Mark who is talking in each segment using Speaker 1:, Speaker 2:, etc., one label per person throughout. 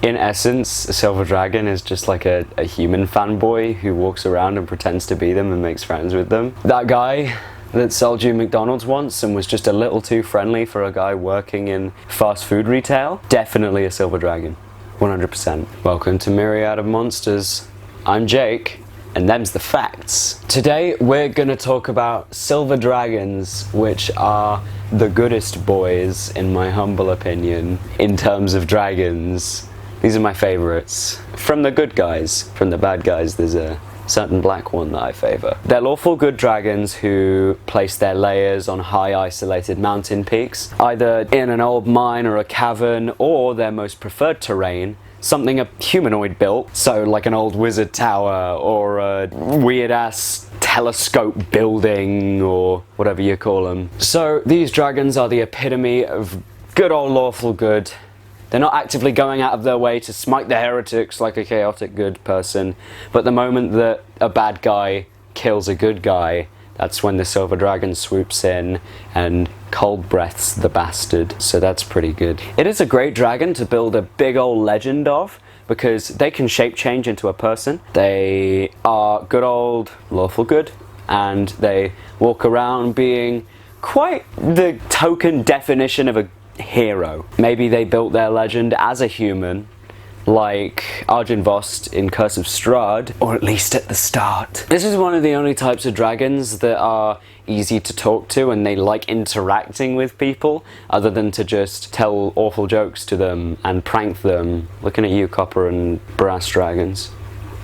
Speaker 1: In essence, a silver dragon is just like a human fanboy who walks around and pretends to be them and makes friends with them. That guy that sold you McDonald's once and was just a little too friendly for a guy working in fast food retail, definitely a silver dragon. 100%. Welcome to Myriad of Monsters. I'm Jake, and them's the facts. Today we're gonna talk about silver dragons, which are the goodest boys, in my humble opinion, in terms of dragons. These are my favorites. From the good guys, from the bad guys, there's a certain black one that I favor. They're lawful good dragons who place their layers on high isolated mountain peaks, either in an old mine or a cavern, or their most preferred terrain, something a humanoid built, so like an old wizard tower or a weird ass telescope building or whatever you call them. So these dragons are the epitome of good old lawful good. They're not actively going out of their way to smite the heretics like a chaotic good person, but the moment that a bad guy kills a good guy, that's when the silver dragon swoops in and cold breaths the bastard. So that's pretty good. It is a great dragon to build a big old legend of, because they can shape change into a person. They are good old lawful good, and they walk around being quite the token definition of a hero. Maybe they built their legend as a human, like Arjun Vost in Curse of Strahd, or at least at the start. This is one of the only types of dragons that are easy to talk to, and they like interacting with people, other than to just tell awful jokes to them and prank them. Looking at you, copper and brass dragons.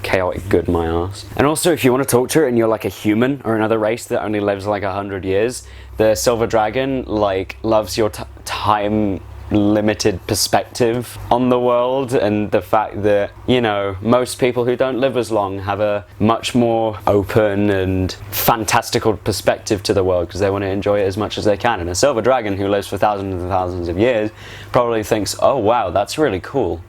Speaker 1: Chaotic good, my ass. And also, if you want to talk to it and you're like a human or another race that only lives like 100 years, the silver dragon like loves your time limited perspective on the world, and the fact that, you know, most people who don't live as long have a much more open and fantastical perspective to the world because they want to enjoy it as much as they can. And a silver dragon who lives for thousands and thousands of years probably thinks, oh wow, that's really cool.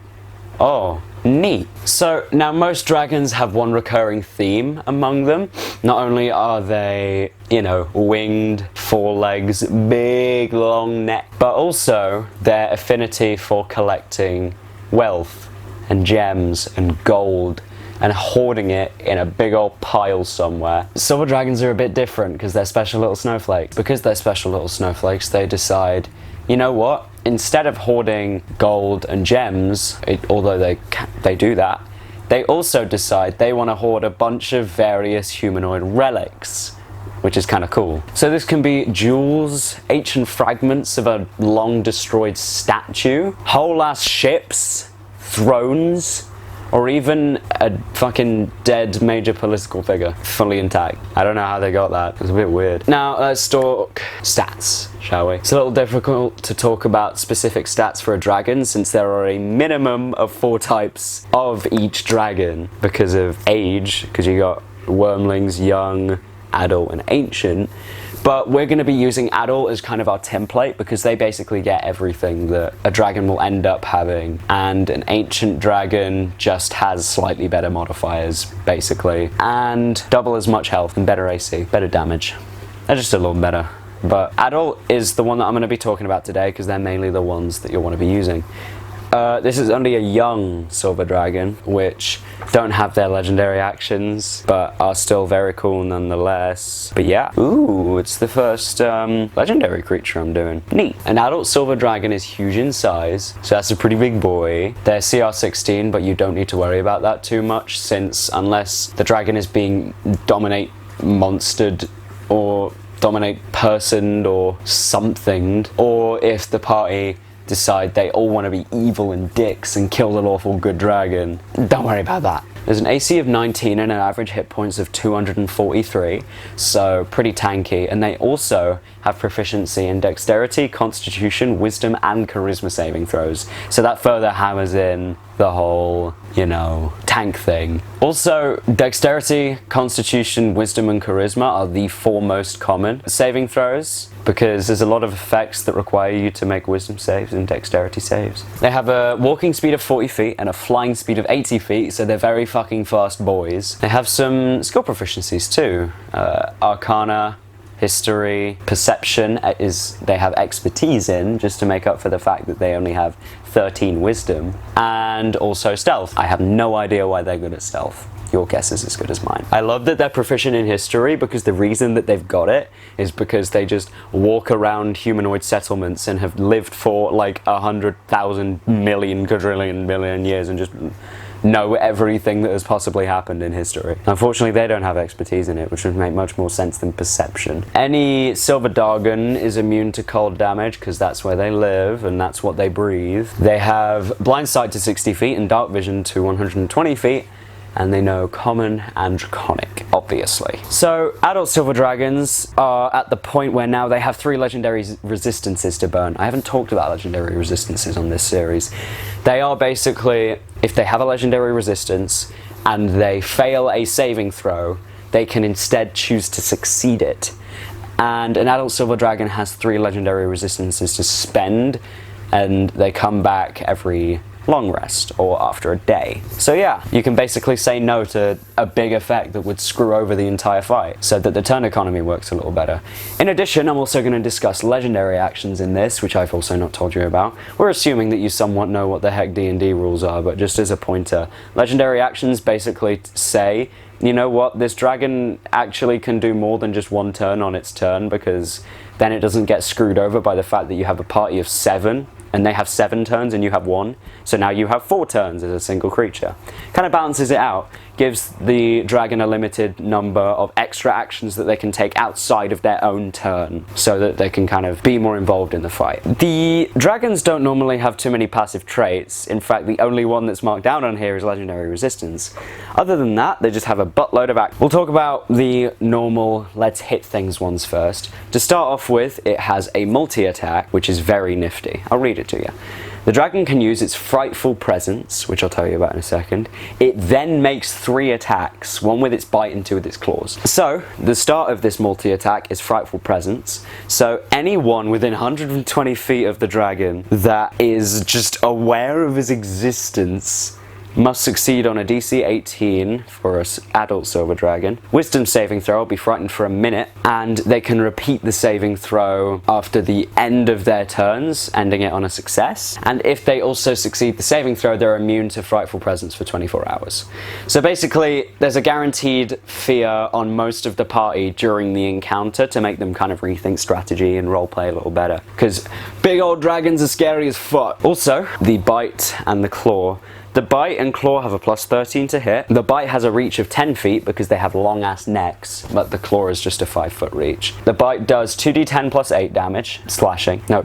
Speaker 1: Oh, neat. So now most dragons have one recurring theme among them. Not only are they, you know, winged, four legs, big long neck, but also their affinity for collecting wealth and gems and gold and hoarding it in a big old pile somewhere. Silver dragons are a bit different because they're special little snowflakes. Because they're special little snowflakes, they decide, you know what? Instead of hoarding gold and gems, although they do that, they also decide they want to hoard a bunch of various humanoid relics, which is kind of cool. So this can be jewels, ancient fragments of a long destroyed statue, whole ass ships, thrones, or even a fucking dead major political figure, fully intact. I don't know how they got that. It was a bit weird. Now let's talk stats, shall we? It's a little difficult to talk about specific stats for a dragon since there are a minimum of 4 types of each dragon because of age, because you got wormlings, young, adult, and ancient. But we're going to be using adult as kind of our template because they basically get everything that a dragon will end up having, and an ancient dragon just has slightly better modifiers basically, and double as much health and better AC, better damage. They're just a little better. But adult is the one that I'm going to be talking about today because they're mainly the ones that you'll want to be using. This is only a young silver dragon, which don't have their legendary actions, but are still very cool nonetheless. But yeah, ooh, it's the first legendary creature I'm doing. Neat. An adult silver dragon is huge in size, so that's a pretty big boy. They're CR 16, but you don't need to worry about that too much, since unless the dragon is being dominate monstered or dominate personed or something, or if the party decide they all want to be evil and dicks and kill the lawful good dragon, don't worry about that. There's an AC of 19 and an average hit points of 243, so pretty tanky, and they also have proficiency in dexterity, constitution, wisdom, and charisma saving throws, so that further hammers in the whole, you know, tank thing. Also, dexterity, constitution, wisdom, and charisma are the 4 most common saving throws, because there's a lot of effects that require you to make wisdom saves and dexterity saves. They have a walking speed of 40 feet and a flying speed of 80 feet, so they're very fucking fast boys. They have some skill proficiencies too. Arcana, history, perception is they have expertise in, just to make up for the fact that they only have 13 wisdom, and also stealth. I have no idea why they're good at stealth. Your guess is as good as mine. I love that they're proficient in history, because the reason that they've got it is because they just walk around humanoid settlements and have lived for like 100,000 million quadrillion million years and just know everything that has possibly happened in history. Unfortunately, they don't have expertise in it, which would make much more sense than perception. Any silver dragon is immune to cold damage, because that's where they live and that's what they breathe. They have blind sight to 60 feet and dark vision to 120 feet, and they know common and draconic, obviously. So adult silver dragons are at the point where now they have 3 legendary resistances to burn. I haven't talked about legendary resistances on this series. They are basically, if they have a legendary resistance and they fail a saving throw, they can instead choose to succeed it. And an adult silver dragon has 3 legendary resistances to spend, and they come back every long rest or after a day. So yeah, you can basically say no to a big effect that would screw over the entire fight, so that the turn economy works a little better. In addition, I'm also going to discuss legendary actions in this, which I've also not told you about. We're assuming that you somewhat know what the heck D&D rules are, but just as a pointer, legendary actions basically say, you know what, this dragon actually can do more than just 1 turn on its turn, because then it doesn't get screwed over by the fact that you have a party of 7 and they have 7 turns and you have 1, so now you have 4 turns as a single creature. Kind of balances it out, gives the dragon a limited number of extra actions that they can take outside of their own turn, so that they can kind of be more involved in the fight. The dragons don't normally have too many passive traits. In fact, the only one that's marked down on here is legendary resistance. Other than that, they just have a buttload of actions. We'll talk about the normal let's hit things ones first. To start off with, it has a multi-attack, which is very nifty. I'll read it to you. The dragon can use its Frightful Presence, which I'll tell you about in a second. It then makes 3 attacks, 1 with its bite and 2 with its claws. So, the start of this multi-attack is Frightful Presence. So, anyone within 120 feet of the dragon that is just aware of his existence must succeed on a DC 18 for an adult silver dragon. Wisdom saving throw will be frightened for a minute, and they can repeat the saving throw after the end of their turns, ending it on a success. And if they also succeed the saving throw, they're immune to Frightful Presence for 24 hours. So basically, there's a guaranteed fear on most of the party during the encounter to make them kind of rethink strategy and roleplay a little better, because big old dragons are scary as fuck. Also, the bite and the claw. The bite and claw have a plus 13 to hit. The bite has a reach of 10 feet because they have long ass necks, but the claw is just a 5-foot reach. The bite does 2d10 plus 8 damage,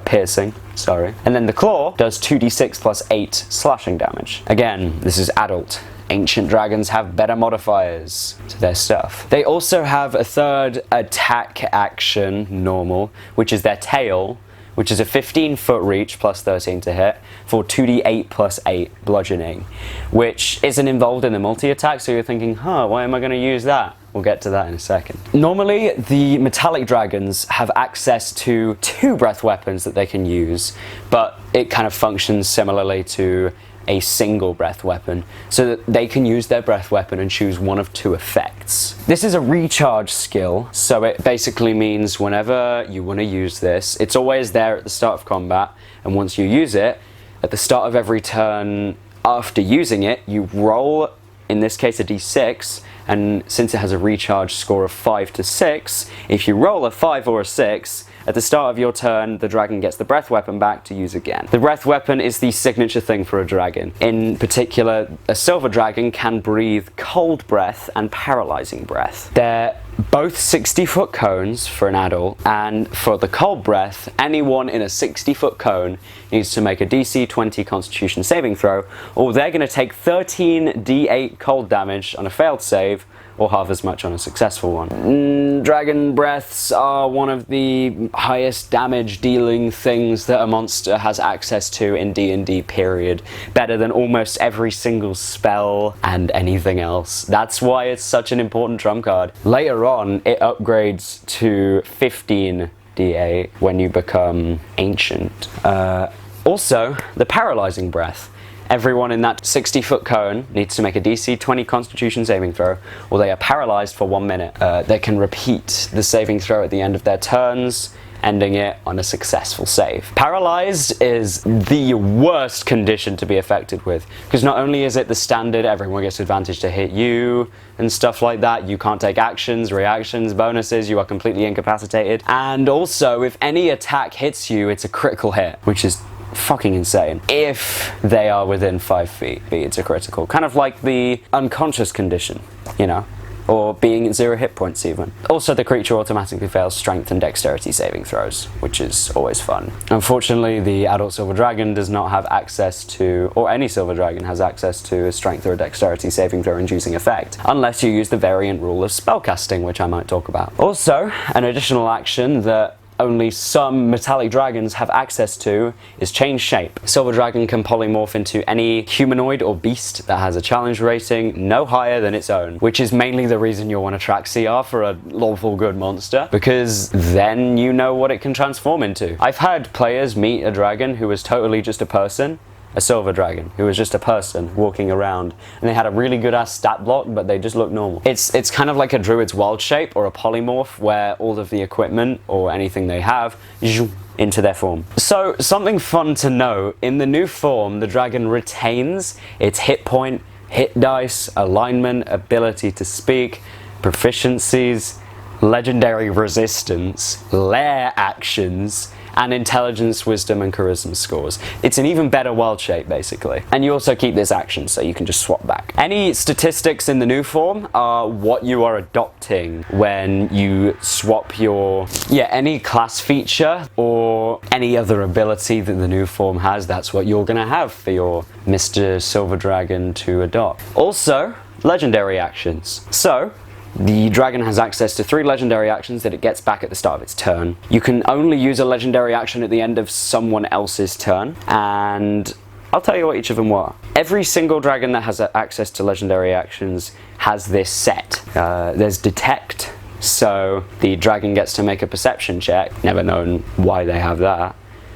Speaker 1: piercing, sorry. And then the claw does 2d6 plus 8 slashing damage. Again, this is adult. Ancient dragons have better modifiers to their stuff. They also have a third attack action, normal, which is their tail, which is a 15-foot reach plus 13 to hit for 2d8 plus 8 bludgeoning, which isn't involved in the multi-attack, so you're thinking, why am I going to use that? We'll get to that in a second. Normally, the metallic dragons have access to 2 breath weapons that they can use, but it kind of functions similarly to a single breath weapon, so that they can use their breath weapon and choose one of 2 effects. This is a recharge skill, so it basically means whenever you want to use this, it's always there at the start of combat, and once you use it, at the start of every turn after using it, you roll, in this case a d6, and since it has a recharge score of 5 to 6, if you roll a 5 or a 6, at the start of your turn, the dragon gets the breath weapon back to use again. The breath weapon is the signature thing for a dragon. In particular, a silver dragon can breathe cold breath and paralyzing breath. They're both 60-foot cones for an adult, and for the cold breath, anyone in a 60-foot cone needs to make a DC 20 Constitution saving throw, or they're going to take 13 d8 cold damage on a failed save, or half as much on a successful one. Dragon breaths are one of the highest damage dealing things that a monster has access to in D&D period. Better than almost every single spell and anything else. That's why it's such an important trump card. Later on, it upgrades to 15 D8 when you become ancient. Also, the paralyzing breath. Everyone in that 60-foot cone needs to make a DC 20 Constitution saving throw, or they are paralyzed for 1 minute. They can repeat the saving throw at the end of their turns, ending it on a successful save. Paralyzed is the worst condition to be affected with, because not only is it the standard, everyone gets advantage to hit you and stuff like that, you can't take actions, reactions, bonuses, you are completely incapacitated, and also if any attack hits you, it's a critical hit, which is fucking insane. If they are within 5 feet, it's a critical. Kind of like the unconscious condition, you know? Or being at 0 hit points even. Also, the creature automatically fails strength and dexterity saving throws, which is always fun. Unfortunately, the adult silver dragon does not have access to, or any silver dragon has access to a strength or a dexterity saving throw inducing effect, unless you use the variant rule of spellcasting, which I might talk about. Also, an additional action that only some metallic dragons have access to is change shape. Silver dragon can polymorph into any humanoid or beast that has a challenge rating no higher than its own, which is mainly the reason you'll want to track CR for a lawful good monster, because then you know what it can transform into. I've had players meet a dragon who was totally just a person, a silver dragon who was just a person walking around, and they had a really good ass stat block, but they just look normal. It's kind of like a druid's wild shape or a polymorph, where all of the equipment or anything they have into their form. So something fun to know, in the new form the dragon retains its hit point, hit dice, alignment, ability to speak, proficiencies, legendary resistance, lair actions, and intelligence, wisdom, and charisma scores. It's an even better wild shape, basically. And you also keep this action, so you can just swap back. Any statistics in the new form are what you are adopting when you swap your, any class feature or any other ability that the new form has. That's what you're gonna have for your Mr. Silver Dragon to adopt. Also, legendary actions. So, the dragon has access to 3 legendary actions that it gets back at the start of its turn. You can only use a legendary action at the end of someone else's turn, and I'll tell you what each of them were. Every single dragon that has access to legendary actions has this set. There's Detect, so the dragon gets to make a perception check. Never known why they have that.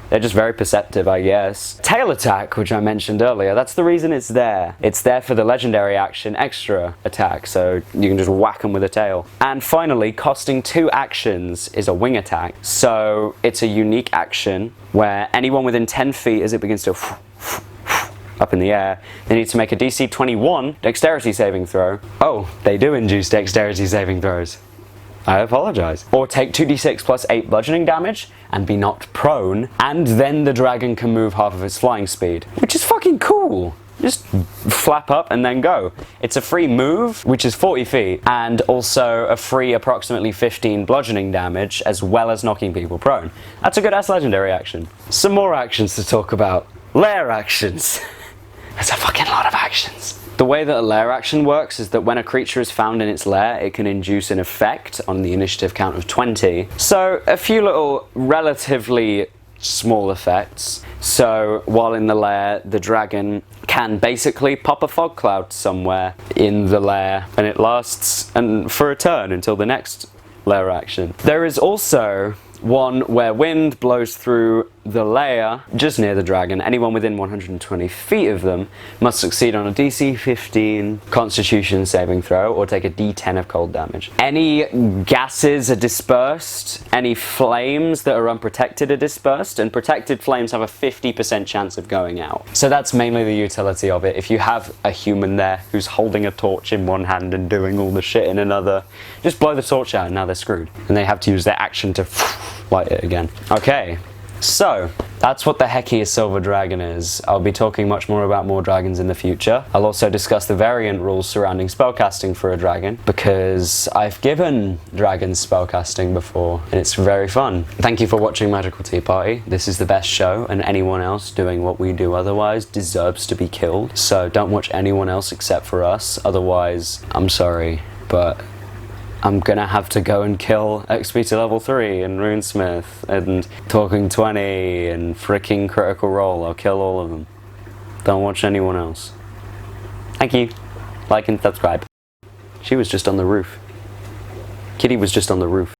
Speaker 1: They're just very perceptive, I guess. Tail attack, which I mentioned earlier, that's the reason it's there. It's there for the legendary action extra attack, so you can just whack them with a tail. And finally, costing 2 actions is a wing attack. So it's a unique action where anyone within 10 feet, as it begins to up in the air, they need to make a DC 21 dexterity saving throw. Oh, they do induce dexterity saving throws. I apologize. Or take 2d6 plus 8 bludgeoning damage and be knocked prone, and then the dragon can move half of its flying speed, which is fucking cool. Just flap up and then go. It's a free move, which is 40 feet, and also a free approximately 15 bludgeoning damage, as well as knocking people prone. That's a good ass legendary action. Some more actions to talk about. Lair actions. There's a fucking lot of actions. The way that a lair action works is that when a creature is found in its lair, it can induce an effect on the initiative count of 20. So a few little relatively small effects. So while in the lair, the dragon can basically pop a fog cloud somewhere in the lair, and it lasts for a turn until the next lair action. There is also one where wind blows through the lair just near the dragon. Anyone within 120 feet of them must succeed on a DC 15 Constitution saving throw or take a D10 of cold damage. Any gases are dispersed, any flames that are unprotected are dispersed, and protected flames have a 50% chance of going out. So that's mainly the utility of it. If you have a human there who's holding a torch in one hand and doing all the shit in another, just blow the torch out and now they're screwed. And they have to use their action to light it again. Okay, so that's what the hecky a silver dragon is. I'll be talking much more about more dragons in the future. I'll also discuss the variant rules surrounding spellcasting for a dragon, because I've given dragons spellcasting before and it's very fun. Thank you for watching Magical Tea Party. This is the best show, and anyone else doing what we do otherwise deserves to be killed. So don't watch anyone else except for us, otherwise I'm sorry, but I'm gonna have to go and kill XP to level 3 and Runesmith and Talking 20 and freaking Critical Role. I'll kill all of them. Don't watch anyone else. Thank you. Like and subscribe. She was just on the roof. Kitty was just on the roof.